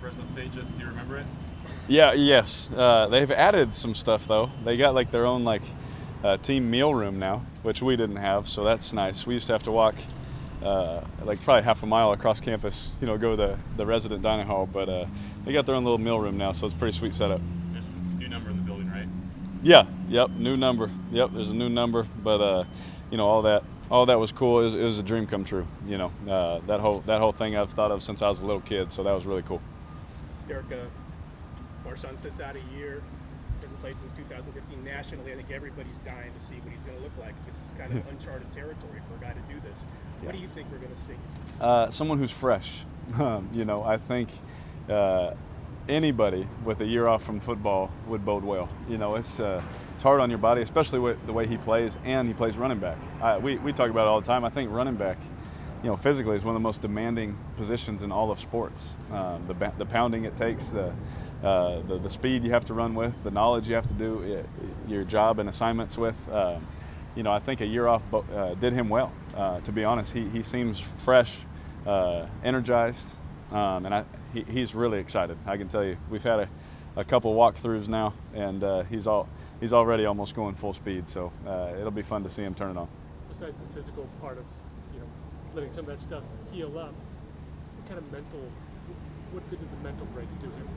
Fresno State just do you remember it? Yeah, yes. They've added some stuff though. They got like their own team meal room now, which we didn't have, so that's nice. We used to have to walk like probably half a mile across campus, go to the resident dining hall, but they got their own little meal room now, so it's a pretty sweet setup. There's a new number in the building, right? Yeah, yep, new number. Yep, there's a new number, but all that was cool. It was a dream come true. That whole thing I've thought of since I was a little kid, so that was really cool. Derek, Marshawn sits out a year, hasn't played since 2015 nationally. I think everybody's dying to see what he's going to look like. It's kind of uncharted territory for a guy to do this. What do you think we're going to see? Someone who's fresh. I think anybody with a year off from football would bode well. It's hard on your body, especially with the way he plays, and he plays running back. We talk about it all the time. I think running back, physically is one of the most demanding positions in all of sports. The pounding it takes, the speed you have to run with, the knowledge you have to do your job and assignments with. I think a year off did him well. To be honest, he seems fresh, energized, and he's really excited. I can tell you, we've had a couple walkthroughs now, and he's already almost going full speed. So it'll be fun to see him turn it on. Besides the physical part of letting some of that stuff heal up, what good did the mental break do him?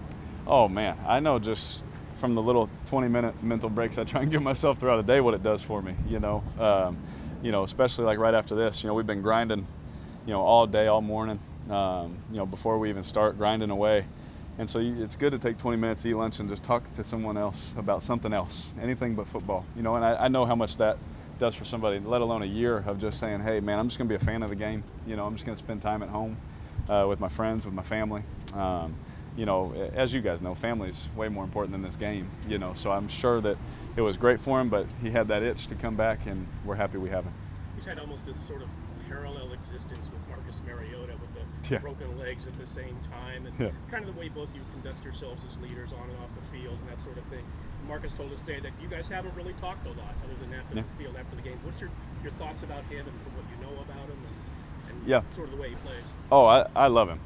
Oh man, I know just from the little 20-minute mental breaks I try and give myself throughout the day what it does for me. Especially like right after this. We've been grinding, all day, all morning. Before we even start grinding away. And so it's good to take 20 minutes, eat lunch, and just talk to someone else about something else, anything but football. And I know how much that does for somebody, let alone a year of just saying, hey, man, I'm just going to be a fan of the game. I'm just going to spend time at home with my friends, with my family. As you guys know, family is way more important than this game, So I'm sure that it was great for him, but he had that itch to come back, and we're happy we have him. He's had almost this sort of parallel existence with Marcus Mariota with the broken legs at the same time, and kind of the way both you conduct yourselves as leaders on and off the field and that sort of thing. Marcus told us today that you guys haven't really talked a lot other than after the field, after the game. What's your thoughts about him and from what you know about him and sort of the way he plays? Oh, I love him.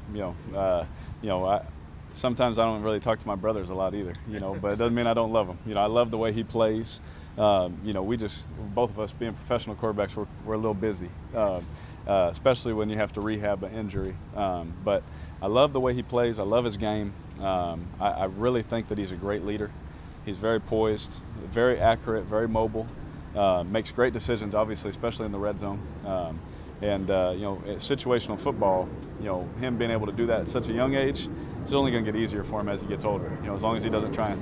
Sometimes I don't really talk to my brothers a lot either, but it doesn't mean I don't love him. I love the way he plays. Both of us being professional quarterbacks, we're a little busy, especially when you have to rehab an injury. But I love the way he plays. I love his game. I really think that he's a great leader. He's very poised, very accurate, very mobile, makes great decisions, obviously, especially in the red zone. Situational football, him being able to do that at such a young age, it's only going to get easier for him as he gets older, as long as he doesn't try and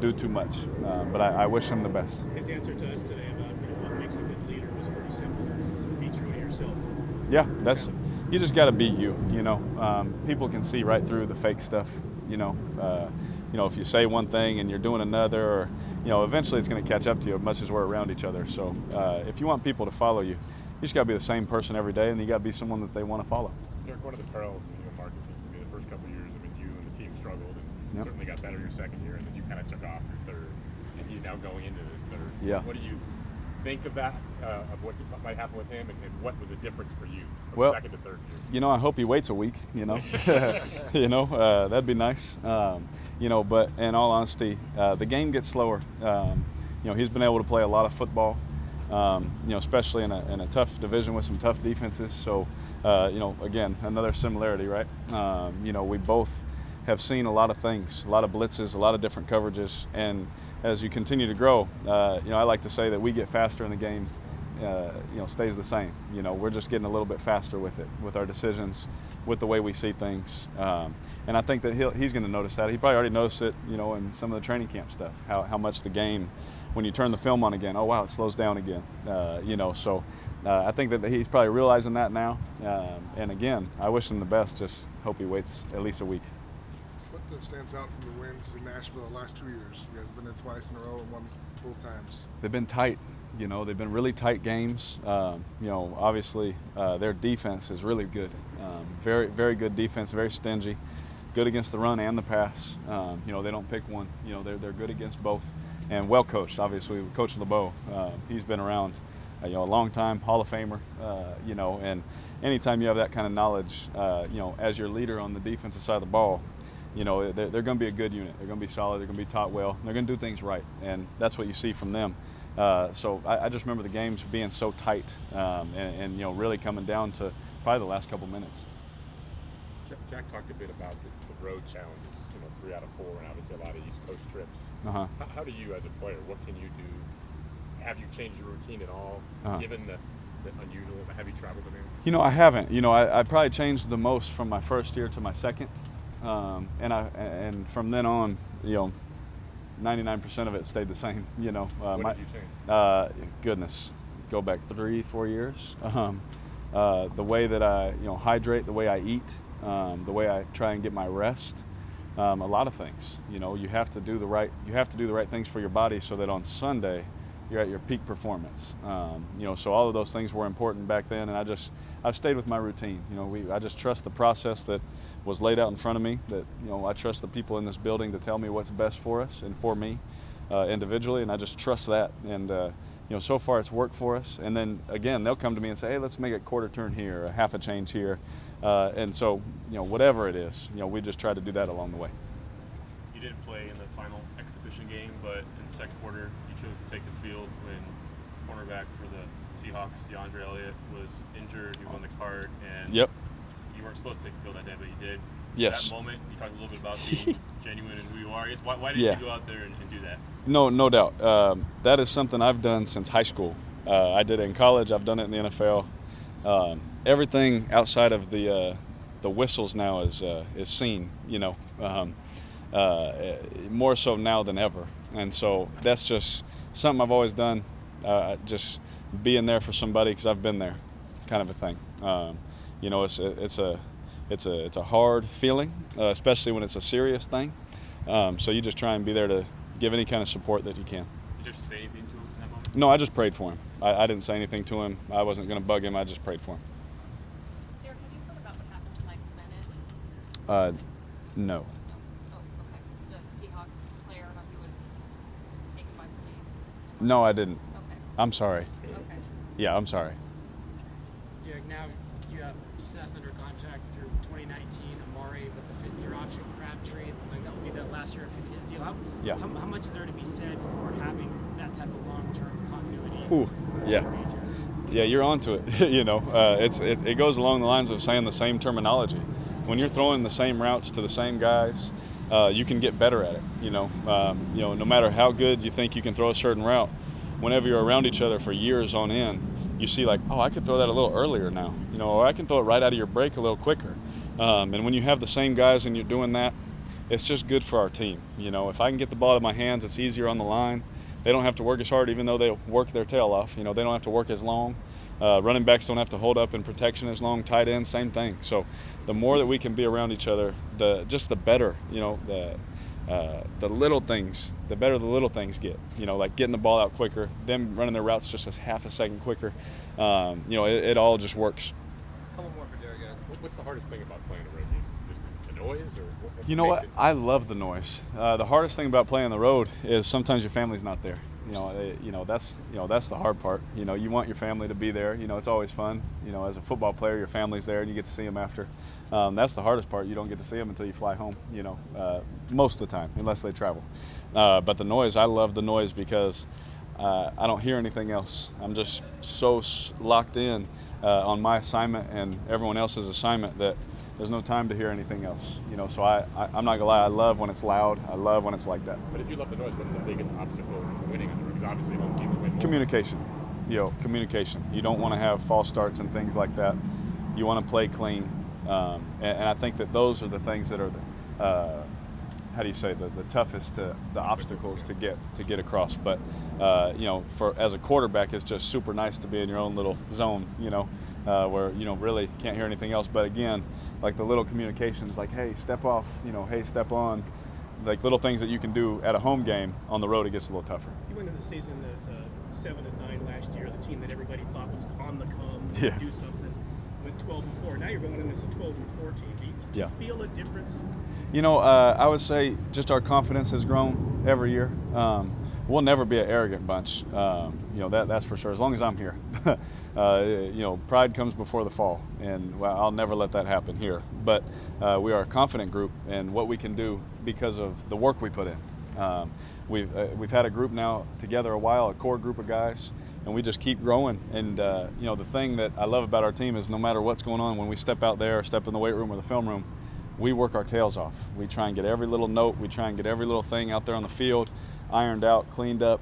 do too much. But I wish him the best. His answer to us today about what makes a good leader was pretty simple. Be true to yourself. Yeah, you just got to be you. People can see right through the fake stuff. If you say one thing and you're doing another, or eventually it's going to catch up to you, much as we're around each other. So if you want people to follow you, you just got to be the same person every day, and you got to be someone that they want to follow. Derek, one of the parallels with Marcus seems to be the first couple of years. You and the team struggled, and certainly got better your second year, and then you kind of took off your third, and he's now going into his third. Yeah. What do you think of that, of what might happen with him, and what was the difference for you from second to third year? I hope he waits a week. That'd be nice. But in all honesty, the game gets slower. He's been able to play a lot of football. Especially in a tough division with some tough defenses. So, again, another similarity, right? We both have seen a lot of things, a lot of blitzes, a lot of different coverages. And as you continue to grow, I like to say that we get faster and the game, stays the same. We're just getting a little bit faster with it, with our decisions, with the way we see things. And I think that he's going to notice that. He probably already noticed it, in some of the training camp stuff, how much the game, when you turn the film on again, oh, wow, it slows down again. So I think that he's probably realizing that now. And again, I wish him the best. Just hope he waits at least a week. What stands out from the wins in Nashville the last 2 years? You guys have been there twice in a row and won both times. They've been tight. They've been really tight games. Obviously their defense is really good. Very, very good defense, very stingy. Good against the run and the pass. They don't pick one. They're good against both. And well coached, obviously. Coach LeBeau, he's been around a long time, Hall of Famer, and anytime you have that kind of knowledge, as your leader on the defensive side of the ball, you know, they're going to be a good unit. They're going to be solid. They're going to be taught well. They're going to do things right, and that's what you see from them. So I just remember the games being so tight, and you know, really coming down to probably the last couple minutes. Jack talked a bit about the road challenges. You know, 3 out of 4, and obviously a lot of East Coast trips. How do you, as a player, what can you do? Have you changed your routine at all, given the unusual, the heavy travel demand? You know, I haven't. You know, I probably changed the most from my first year to my second, and from then on, you know, 99% of it stayed the same. You know, what did you change? Goodness, go back 3-4 years. The way that I, you know, hydrate, the way I eat, the way I try and get my rest. A lot of things. You know, you have to do the right things for your body so that on Sunday you're at your peak performance. You know, so all of those things were important back then, and I've stayed with my routine. You know, I just trust the process that was laid out in front of me. That, you know, I trust the people in this building to tell me what's best for us and for me individually, and I just trust that. And you know, so far it's worked for us. And then again, they'll come to me and say, hey, let's make a quarter turn here, a half a change here, and so, you know, whatever it is, you know, we just try to do that along the way. You didn't play in the final exhibition game, but in the second quarter, you chose to take the field when cornerback for the Seahawks, DeAndre Elliott, was injured. He was on the card, and yep. You weren't supposed to take the field that day, but you did. Yes. That moment, you talked a little bit about being genuine and who you are. I guess why did you go out there and do that? No doubt. That is something I've done since high school. I did it in college. I've done it in the NFL. Everything outside of the whistles now is seen. You know, more so now than ever. And so that's just something I've always done. Just being there for somebody because I've been there, kind of a thing. You know, it's a hard feeling, especially when it's a serious thing. So you just try and be there to give any kind of support that you can. Did you just say anything to him in that moment? No, I just prayed for him. I didn't say anything to him. I wasn't going to bug him. I just prayed for him. Derek, have you heard about what happened to Mike Bennett? No. Oh, okay. The Seahawks player who was taken by police. No, I didn't. Okay. I'm sorry. Okay. Yeah, I'm sorry. Derek, now you have Seth under contract through 2019, Amari with the 5th-year option, Crabtree, like that will be the last year of his deal. How much is there to be said for having that type of long-term continuity? Ooh, yeah, you're onto it. You know, it goes along the lines of saying the same terminology. When you're throwing the same routes to the same guys, you can get better at it. You know, no matter how good you think you can throw a certain route, whenever you're around each other for years on end, you see like, oh, I could throw that a little earlier now, you know, or I can throw it right out of your break a little quicker. And when you have the same guys and you're doing that, it's just good for our team. You know, if I can get the ball out of my hands, it's easier on the line. They don't have to work as hard, even though they work their tail off. You know, they don't have to work as long. Running backs don't have to hold up in protection as long. Tight ends, same thing. So the more that we can be around each other, the better. You know, the little things, the better the little things get. You know, like getting the ball out quicker, them running their routes just a half a second quicker. You know, it all just works. A couple more for Derek, guys. What's the hardest thing about playing a road game? Just the noise, or what? You know what? I love the noise. The hardest thing about playing on the road is sometimes your family's not there. That's the hard part. You know, you want your family to be there. You know, it's always fun. You know, as a football player, your family's there and you get to see them after. That's the hardest part. You don't get to see them until you fly home. You know, most of the time, unless they travel. But the noise, I love the noise because I don't hear anything else. I'm just so locked in on my assignment and everyone else's assignment that there's no time to hear anything else. You know, so I'm not gonna lie. I love when it's loud. I love when it's like that. But if you love the noise, what's the biggest obstacle in winning on the road? Because obviously home teams win more. Communication. You know, communication. You don't want to have false starts and things like that. You want to play clean, and I think that those are the things that are the toughest, the obstacles to get across. But you know, as a quarterback, it's just super nice to be in your own little zone. You know, where you know really can't hear anything else. But again, like the little communications, like hey, step off. You know, hey, step on. Like little things that you can do at a home game. On the road, it gets a little tougher. You went into the season as 7-9 last year, the team that everybody thought was on the come to do something. Went 12-4. Now you're going in as a 12-4 team. Do you feel a difference? You know, I would say just our confidence has grown every year. We'll never be an arrogant bunch. You know, that's for sure, as long as I'm here. pride comes before the fall, and I'll never let that happen here. But we are a confident group in what we can do because of the work we put in. We've had a group now together a while, a core group of guys, and we just keep growing. And the thing that I love about our team is no matter what's going on, when we step out there, step in the weight room or the film room, we work our tails off. We try and get every little note, we try and get every little thing out there on the field ironed out, cleaned up,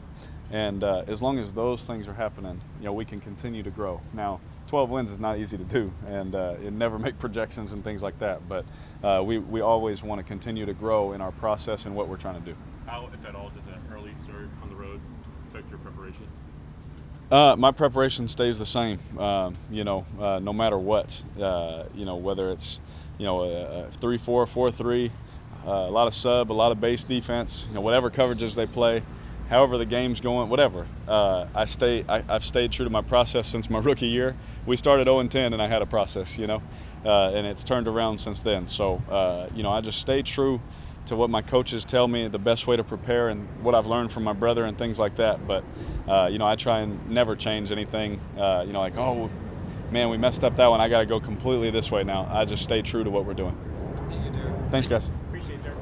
and as long as those things are happening, we can continue to grow. Now, 12 wins is not easy to do, and it never make projections and things like that, but we always want to continue to grow in our process and what we're trying to do. How, if at all, does an early start on the road affect your preparation? My preparation stays the same, no matter what, whether it's, a 3-4, 4-3, a lot of sub, a lot of base defense, whatever coverages they play, however the game's going, whatever. I've stayed true to my process since my rookie year. We started 0-10 and I had a process, and it's turned around since then. So, I just stay true to what my coaches tell me the best way to prepare and what I've learned from my brother and things like that. But, I try and never change anything, like, oh, man, we messed up that one. I got to go completely this way now. I just stay true to what we're doing. Thank you, Derek. Thanks, guys. Appreciate it, Derek.